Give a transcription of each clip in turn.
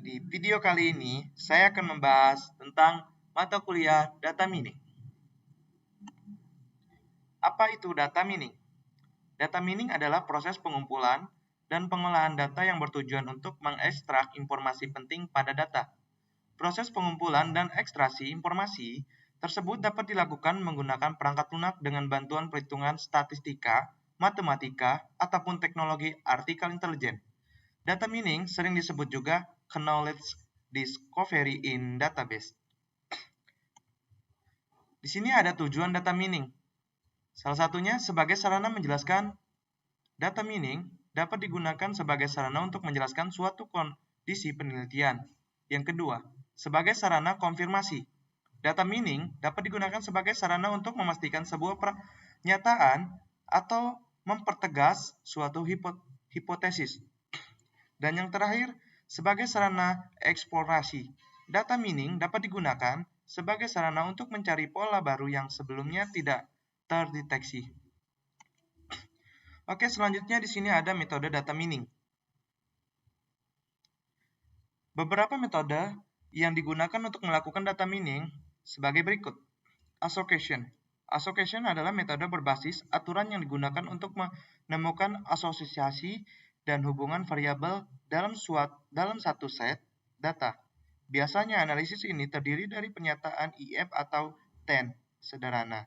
Di video kali ini, saya akan membahas tentang mata kuliah data mining. Apa itu data mining? Data mining adalah proses pengumpulan dan pengolahan data yang bertujuan untuk mengekstrak informasi penting pada data. Proses pengumpulan dan ekstraksi informasi tersebut dapat dilakukan menggunakan perangkat lunak dengan bantuan perhitungan statistika, matematika, ataupun teknologi artificial intelligence. Data mining sering disebut juga knowledge discovery in database. Di sini ada tujuan data mining. Salah satunya sebagai sarana menjelaskan. Data mining dapat digunakan sebagai sarana untuk menjelaskan suatu kondisi penelitian. Yang kedua, sebagai sarana konfirmasi. Data mining dapat digunakan sebagai sarana untuk memastikan sebuah pernyataan atau mempertegas suatu hipotesis. Dan yang terakhir, sebagai sarana eksplorasi. Data mining dapat digunakan sebagai sarana untuk mencari pola baru yang sebelumnya tidak terdeteksi. Oke, selanjutnya di sini ada metode data mining. Beberapa metode yang digunakan untuk melakukan data mining sebagai berikut. Association. Association adalah metode berbasis aturan yang digunakan untuk menemukan asosiasi dan hubungan variabel dalam satu set data. Biasanya analisis ini terdiri dari pernyataan if atau then sederhana.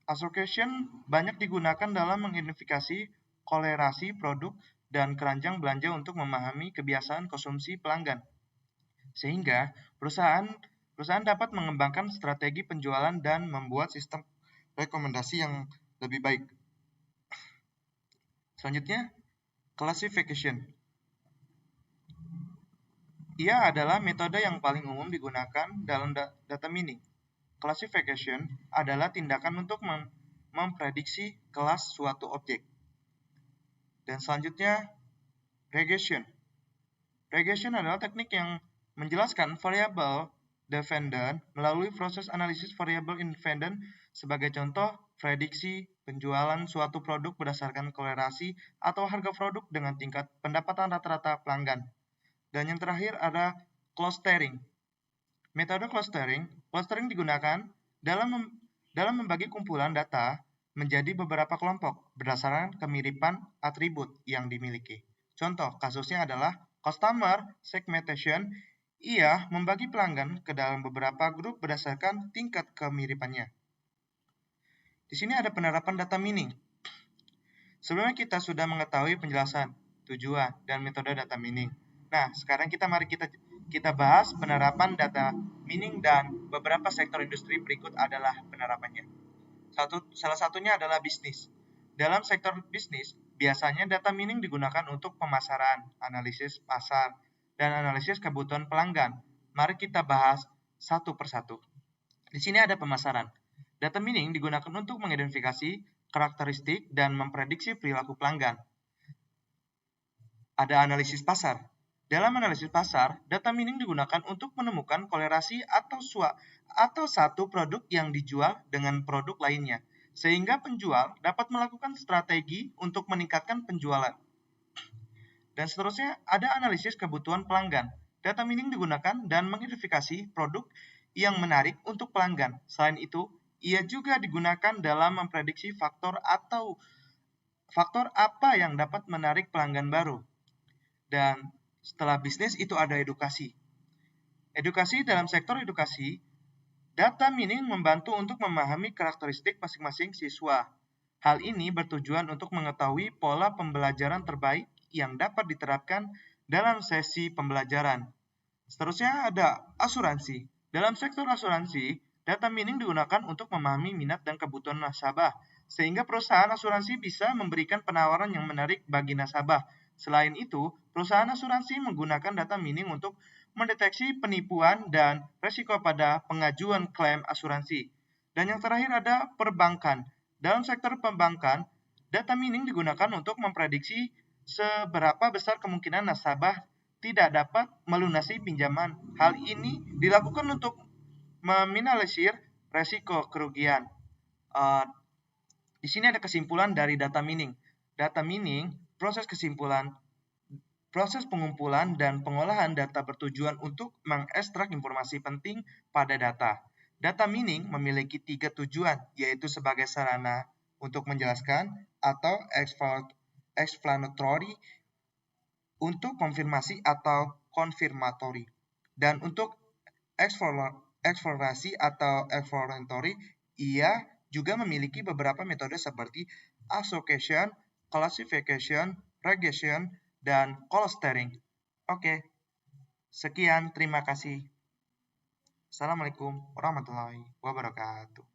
Association banyak digunakan dalam mengidentifikasi kolerasi produk dan keranjang belanja untuk memahami kebiasaan konsumsi pelanggan. Sehingga perusahaan dapat mengembangkan strategi penjualan dan membuat sistem rekomendasi yang lebih baik. Selanjutnya, classification. Ia adalah metode yang paling umum digunakan dalam data mining. Classification adalah tindakan untuk memprediksi kelas suatu objek. Dan selanjutnya, regression. Regression adalah teknik yang menjelaskan variabel dependent melalui proses analisis variabel independent. Sebagai contoh, prediksi penjualan suatu produk berdasarkan kolerasi atau harga produk dengan tingkat pendapatan rata-rata pelanggan. Dan yang terakhir ada clustering. Metode clustering digunakan dalam membagi kumpulan data menjadi beberapa kelompok berdasarkan kemiripan atribut yang dimiliki. Contoh kasusnya adalah customer segmentation. Ia membagi pelanggan ke dalam beberapa grup berdasarkan tingkat kemiripannya. Di sini ada penerapan data mining. Sebelumnya kita sudah mengetahui penjelasan, tujuan, dan metode data mining. Nah, sekarang mari kita bahas penerapan data mining dan beberapa sektor industri berikut adalah penerapannya. Salah satunya adalah bisnis. Dalam sektor bisnis, biasanya data mining digunakan untuk pemasaran, analisis pasar, dan analisis kebutuhan pelanggan. Mari kita bahas satu persatu. Di sini ada pemasaran. Data mining digunakan untuk mengidentifikasi karakteristik dan memprediksi perilaku pelanggan. Ada analisis pasar. Dalam analisis pasar, data mining digunakan untuk menemukan kolerasi atau satu produk yang dijual dengan produk lainnya, sehingga penjual dapat melakukan strategi untuk meningkatkan penjualan. Dan seterusnya, ada analisis kebutuhan pelanggan. Data mining digunakan dan mengidentifikasi produk yang menarik untuk pelanggan. Selain itu, ia juga digunakan dalam memprediksi faktor apa yang dapat menarik pelanggan baru. Dan setelah bisnis itu ada edukasi. Edukasi dalam sektor edukasi, data mining membantu untuk memahami karakteristik masing-masing siswa. Hal ini bertujuan untuk mengetahui pola pembelajaran terbaik yang dapat diterapkan dalam sesi pembelajaran. Seterusnya ada asuransi. Dalam sektor asuransi, data mining digunakan untuk memahami minat dan kebutuhan nasabah, sehingga perusahaan asuransi bisa memberikan penawaran yang menarik bagi nasabah. Selain itu, perusahaan asuransi menggunakan data mining untuk mendeteksi penipuan dan resiko pada pengajuan klaim asuransi. Dan yang terakhir ada perbankan. Dalam sektor perbankan, data mining digunakan untuk memprediksi seberapa besar kemungkinan nasabah tidak dapat melunasi pinjaman. Hal ini dilakukan untuk meminimalisir resiko kerugian. Di sini ada kesimpulan dari data mining. Data mining, proses kesimpulan Proses pengumpulan dan pengolahan data bertujuan untuk mengekstrak informasi penting pada data. Data mining memiliki 3 tujuan, yaitu sebagai sarana untuk menjelaskan atau explanatory, untuk konfirmasi atau konfirmatory, dan untuk eksplorasi atau exploratory. Ia juga memiliki beberapa metode seperti association, classification, regression, dan clustering. Oke, sekian, terima kasih. Assalamualaikum warahmatullahi wabarakatuh.